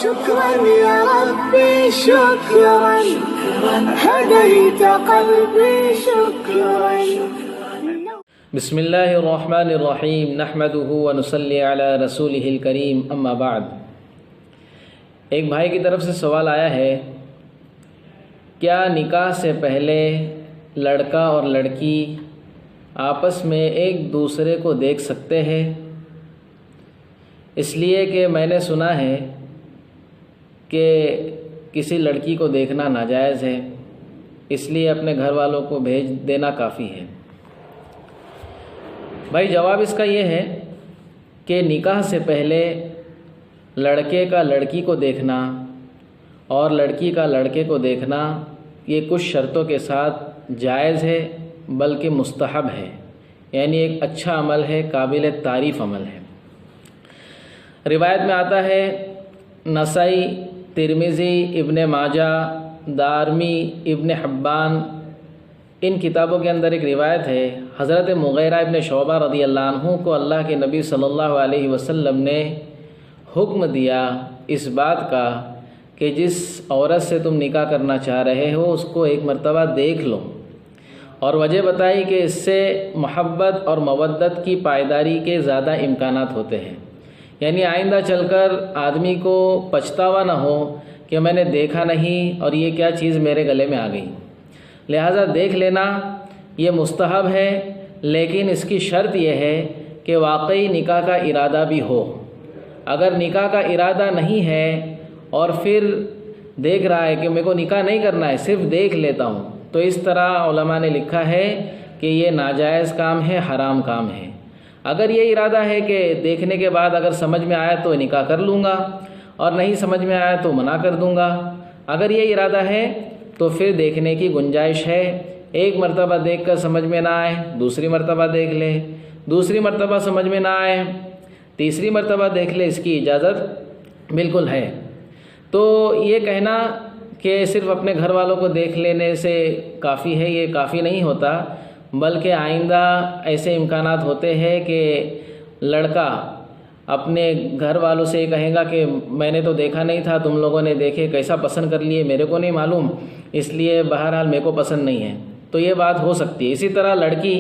شكرا يا ربي شكرا هديت قلبي شكرا. بسم اللہ الرحمن الرحیم نحمدہ ونصلی علی رسولہ الکریم اما بعد. ایک بھائی کی طرف سے سوال آیا ہے، کیا نکاح سے پہلے لڑکا اور لڑکی آپس میں ایک دوسرے کو دیکھ سکتے ہیں؟ اس لیے کہ میں نے سنا ہے کہ کسی لڑکی کو دیکھنا ناجائز ہے، اس لیے اپنے گھر والوں کو بھیج دینا کافی ہے. بھائی جواب اس کا یہ ہے کہ نکاح سے پہلے لڑکے کا لڑکی کو دیکھنا اور لڑکی کا لڑکے کو دیکھنا یہ کچھ شرطوں کے ساتھ جائز ہے، بلکہ مستحب ہے، یعنی ایک اچھا عمل ہے، قابل تعریف عمل ہے. روایت میں آتا ہے، نسائی، ترمذی، ابن ماجہ، دارمی، ابن حبان، ان کتابوں کے اندر ایک روایت ہے، حضرت مغیرہ ابن شعبہ رضی اللہ عنہ کو اللہ کے نبی صلی اللہ علیہ وسلم نے حکم دیا اس بات کا کہ جس عورت سے تم نکاح کرنا چاہ رہے ہو اس کو ایک مرتبہ دیکھ لو، اور وجہ بتائی کہ اس سے محبت اور مودت کی پائیداری کے زیادہ امکانات ہوتے ہیں، یعنی آئندہ چل کر آدمی کو پچھتاوا نہ ہو کہ میں نے دیکھا نہیں اور یہ کیا چیز میرے گلے میں آ گئی. لہذا دیکھ لینا یہ مستحب ہے، لیکن اس کی شرط یہ ہے کہ واقعی نکاح کا ارادہ بھی ہو. اگر نکاح کا ارادہ نہیں ہے اور پھر دیکھ رہا ہے کہ میرے کو نکاح نہیں کرنا ہے، صرف دیکھ لیتا ہوں، تو اس طرح علماء نے لکھا ہے کہ یہ ناجائز کام ہے، حرام کام ہے. اگر یہ ارادہ ہے کہ دیکھنے کے بعد اگر سمجھ میں آیا تو نکاح کر لوں گا اور نہیں سمجھ میں آیا تو منع کر دوں گا، اگر یہ ارادہ ہے تو پھر دیکھنے کی گنجائش ہے. ایک مرتبہ دیکھ کر سمجھ میں نہ آئے دوسری مرتبہ دیکھ لے، دوسری مرتبہ سمجھ میں نہ آئے تیسری مرتبہ دیکھ لے، اس کی اجازت بالکل ہے. تو یہ کہنا کہ صرف اپنے گھر والوں کو دیکھ لینے سے کافی ہے، یہ کافی نہیں ہوتا، بلکہ آئندہ ایسے امکانات ہوتے ہیں کہ لڑکا اپنے گھر والوں سے یہ کہے گا کہ میں نے تو دیکھا نہیں تھا، تم لوگوں نے دیکھے کیسا پسند کر لیے، میرے کو نہیں معلوم، اس لیے بہرحال میرے کو پسند نہیں ہے. تو یہ بات ہو سکتی ہے. اسی طرح لڑکی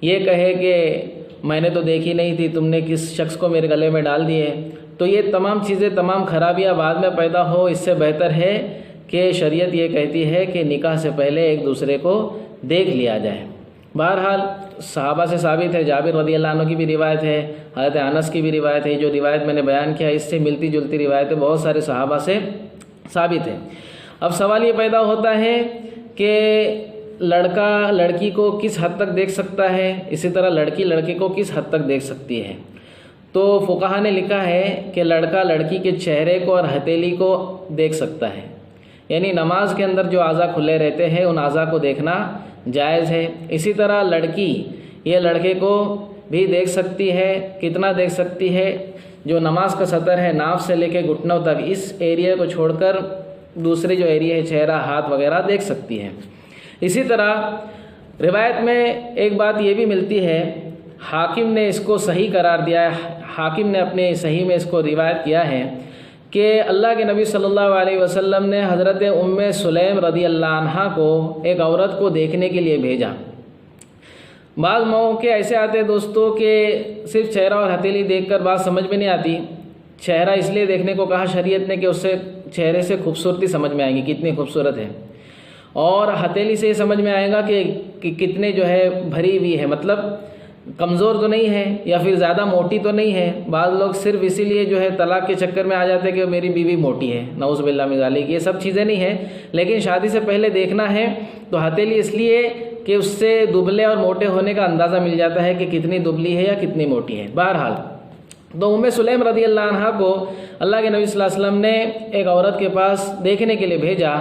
یہ کہے کہ میں نے تو دیکھی نہیں تھی، تم نے کس شخص کو میرے گلے میں ڈال دیے. تو یہ تمام چیزیں، تمام خرابیاں بعد میں پیدا ہو، اس سے بہتر ہے کہ شریعت یہ کہتی ہے کہ نکاح سے پہلے ایک دوسرے کو دیکھ لیا جائے. بہرحال صحابہ سے ثابت ہے، جابر رضی اللہ عنہ کی بھی روایت ہے، حضرت انس کی بھی روایت ہے. جو روایت میں نے بیان کیا اس سے ملتی جلتی روایتیں بہت سارے صحابہ سے ثابت ہیں. اب سوال یہ پیدا ہوتا ہے کہ لڑکا لڑکی کو کس حد تک دیکھ سکتا ہے، اسی طرح لڑکی لڑکے کو کس حد تک دیکھ سکتی ہے. تو فقہا نے لکھا ہے کہ لڑکا لڑکی کے چہرے کو اور ہتھیلی کو دیکھ سکتا ہے، یعنی نماز کے اندر جو اعضاء کھلے رہتے ہیں ان اعضاء کو دیکھنا جائز ہے. اسی طرح لڑکی یہ لڑکے کو بھی دیکھ سکتی ہے. کتنا دیکھ سکتی ہے؟ جو نماز کا سطر ہے ناف سے لے کے گھٹنوں تک، اس ایریا کو چھوڑ کر دوسرے جو ایریا ہے چہرہ، ہاتھ وغیرہ دیکھ سکتی ہے. اسی طرح روایت میں ایک بات یہ بھی ملتی ہے، حاکم نے اس کو صحیح قرار دیا ہے، حاکم نے اپنے صحیح میں اس کو روایت کیا ہے کہ اللہ کے نبی صلی اللہ علیہ وسلم نے حضرت ام سلیم رضی اللہ عنہ کو ایک عورت کو دیکھنے کے لیے بھیجا. بعض موقع ایسے آتے دوستوں کہ صرف چہرہ اور ہتھیلی دیکھ کر بات سمجھ میں نہیں آتی. چہرہ اس لیے دیکھنے کو کہا شریعت نے کہ اس سے چہرے سے خوبصورتی سمجھ میں آئے گی، کتنی خوبصورت ہے، اور ہتھیلی سے یہ سمجھ میں آئے گا کہ کتنے جو ہے بھری ہوئی ہے، مطلب کمزور تو نہیں ہے یا پھر زیادہ موٹی تو نہیں ہے. بعض لوگ صرف اسی لیے جو ہے طلاق کے چکر میں آ جاتے ہیں کہ میری بیوی موٹی ہے، نعوذ باللہ من ذالک. یہ سب چیزیں نہیں ہیں، لیکن شادی سے پہلے دیکھنا ہے تو ہتھیلی اس لیے کہ اس سے دبلے اور موٹے ہونے کا اندازہ مل جاتا ہے کہ کتنی دبلی ہے یا کتنی موٹی ہے. بہرحال تو ام سلیم رضی اللہ عنہ کو اللہ کے نبی صلی اللہ علیہ وسلم نے ایک عورت کے پاس دیکھنے کے لیے بھیجا.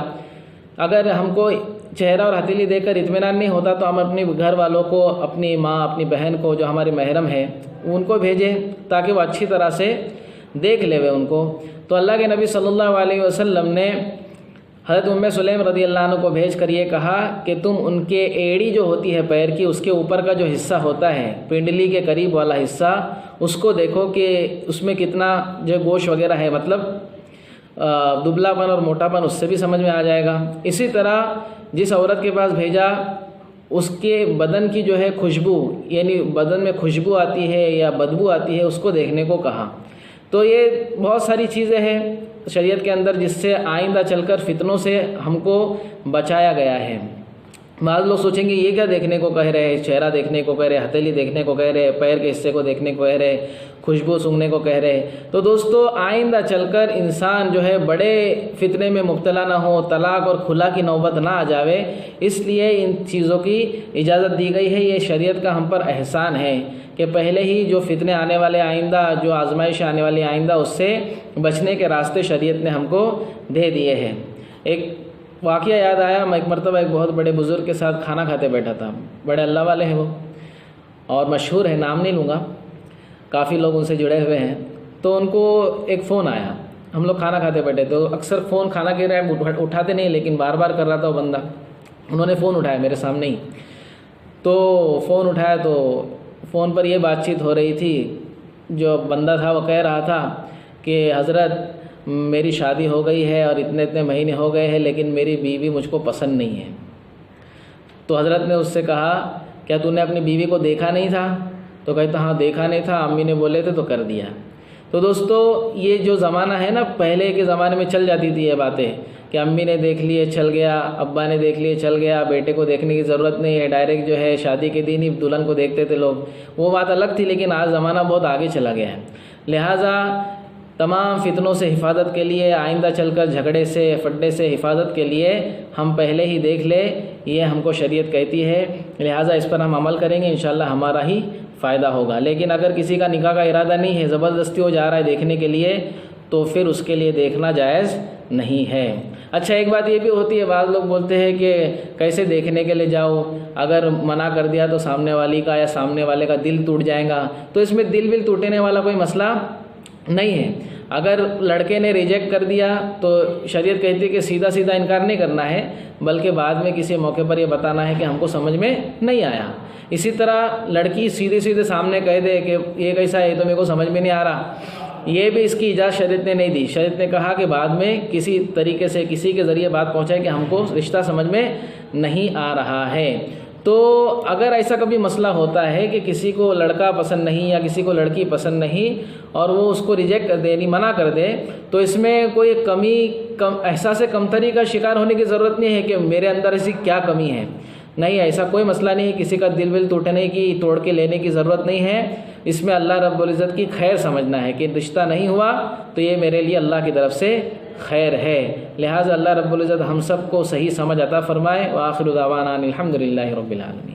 اگر ہم کو چہرہ اور ہتھیلی دیکھ کر اطمینان نہیں ہوتا تو ہم اپنے گھر والوں کو، اپنی ماں، اپنی بہن کو جو ہمارے محرم ہے ان کو بھیجیں تاکہ وہ اچھی طرح سے دیکھ لے ان کو. تو اللہ کے نبی صلی اللہ علیہ وسلم نے حضرت ام سلیم رضی اللہ عنہ کو بھیج کر یہ کہا کہ تم ان کے ایڑی جو ہوتی ہے پیر کی، اس کے اوپر کا جو حصہ ہوتا ہے پنڈلی کے قریب والا حصہ، اس کو دیکھو کہ اس میں کتنا جو گوشت وغیرہ ہے، مطلب دبلا پن اور موٹا پن اس سے بھی سمجھ میں آ جائے گا۔ اسی طرح جس عورت کے پاس بھیجا اس کے بدن کی جو ہے خوشبو، یعنی بدن میں خوشبو آتی ہے یا بدبو آتی ہے، اس کو دیکھنے کو کہا۔ تو یہ بہت ساری چیزیں ہیں شریعت کے اندر جس سے آئندہ چل کر فتنوں سے ہم کو بچایا گیا ہے۔ بعض لوگ سوچیں گے یہ کیا دیکھنے کو کہہ رہے ہیں، چہرہ دیکھنے کو کہہ رہے، ہتھیلی دیکھنے کو کہہ رہے، پیر کے حصے کو دیکھنے کو کہہ رہے، خوشبو سونگھنے کو کہہ رہے۔ تو دوستو آئندہ چل کر انسان جو ہے بڑے فتنے میں مبتلا نہ ہو، طلاق اور خلا کی نوبت نہ آ جاوے، اس لیے ان چیزوں کی اجازت دی گئی ہے۔ یہ شریعت کا ہم پر احسان ہے کہ پہلے ہی جو فتنے آنے والے آئندہ، جو آزمائش آنے والی آئندہ، اس سے بچنے کے راستے شریعت نے ہم کو دے دیے ہیں۔ ایک واقعہ یاد آیا، میں ایک مرتبہ ایک بہت بڑے بزرگ کے ساتھ کھانا کھاتے بیٹھا تھا، بڑے اللہ والے ہیں وہ اور مشہور ہے، نام نہیں لوں گا، کافی لوگ ان سے جڑے ہوئے ہیں۔ تو ان کو ایک فون آیا، ہم لوگ کھانا کھاتے بیٹھے تو اکثر فون کھانا کے رہے اٹھاتے نہیں، لیکن بار بار کر رہا تھا وہ بندہ۔ انہوں نے فون اٹھایا میرے سامنے ہی، تو فون اٹھایا تو فون پر یہ بات چیت ہو رہی تھی، جو بندہ تھا وہ کہہ رہا تھا کہ حضرت میری شادی ہو گئی ہے اور اتنے مہینے ہو گئے ہیں، لیکن میری بیوی مجھ کو پسند نہیں ہے۔ تو حضرت نے اس سے کہا کیا تو نے اپنی بیوی کو دیکھا نہیں تھا؟ تو کہتا ہاں دیکھا نہیں تھا، امی نے بولے تھے تو کر دیا۔ تو دوستو یہ جو زمانہ ہے نا، پہلے کے زمانے میں چل جاتی تھی یہ باتیں کہ امی نے دیکھ لیے چل گیا، ابا نے دیکھ لیے چل گیا، بیٹے کو دیکھنے کی ضرورت نہیں ہے، ڈائریکٹ جو ہے شادی کے دن ہی دلہن کو دیکھتے تھے لوگ، وہ بات الگ تھی۔ لیکن آج زمانہ بہت آگے چلا گیا ہے، لہٰذا تمام فتنوں سے حفاظت کے لیے، آئندہ چل کر جھگڑے سے فڈے سے حفاظت کے لیے ہم پہلے ہی دیکھ لیں، یہ ہم کو شریعت کہتی ہے، لہٰذا اس پر ہم عمل کریں گے، انشاءاللہ ہمارا ہی فائدہ ہوگا۔ لیکن اگر کسی کا نکاح کا ارادہ نہیں ہے، زبردستی ہو جا رہا ہے دیکھنے کے لیے، تو پھر اس کے لیے دیکھنا جائز نہیں ہے۔ اچھا ایک بات یہ بھی ہوتی ہے، بعض لوگ بولتے ہیں کہ کیسے دیکھنے کے لیے جاؤ، اگر منع کر دیا تو سامنے والی کا یا سامنے والے کا دل ٹوٹ جائے گا۔ تو اس میں دل ٹوٹنے والا کوئی مسئلہ نہیں ہے۔ اگر لڑکے نے ریجیکٹ کر دیا تو شریعت کہتی ہے کہ سیدھا انکار نہیں کرنا ہے، بلکہ بعد میں کسی موقع پر یہ بتانا ہے کہ ہم کو سمجھ میں نہیں آیا۔ اسی طرح لڑکی سیدھے سامنے کہہ دے کہ یہ کیسا ہے، تو میرے کو سمجھ میں نہیں آ رہا، یہ بھی اس کی اجازت شریعت نے نہیں دی۔ شریعت نے کہا کہ بعد میں کسی طریقے سے کسی کے ذریعے بات پہنچائے کہ ہم کو رشتہ سمجھ میں نہیں آ رہا ہے۔ تو اگر ایسا کبھی مسئلہ ہوتا ہے کہ کسی کو لڑکا پسند نہیں یا کسی کو لڑکی پسند نہیں اور وہ اس کو ریجیکٹ کر دے، یعنی منع کر دے، تو اس میں کوئی احساس کمتری کا شکار ہونے کی ضرورت نہیں ہے کہ میرے اندر ایسی کیا کمی ہے، نہیں، ایسا کوئی مسئلہ نہیں ہے، کسی کا دل ٹوٹنے کی، توڑ کے لینے کی ضرورت نہیں ہے۔ اس میں اللہ رب العزت کی خیر سمجھنا ہے کہ رشتہ نہیں ہوا تو یہ میرے لیے اللہ کی طرف سے خیر ہے، لہٰذا اللہ رب العزت ہم سب کو صحیح سمجھ عطا فرمائے۔ وآخر دعوانا الحمدللہ رب العالمین۔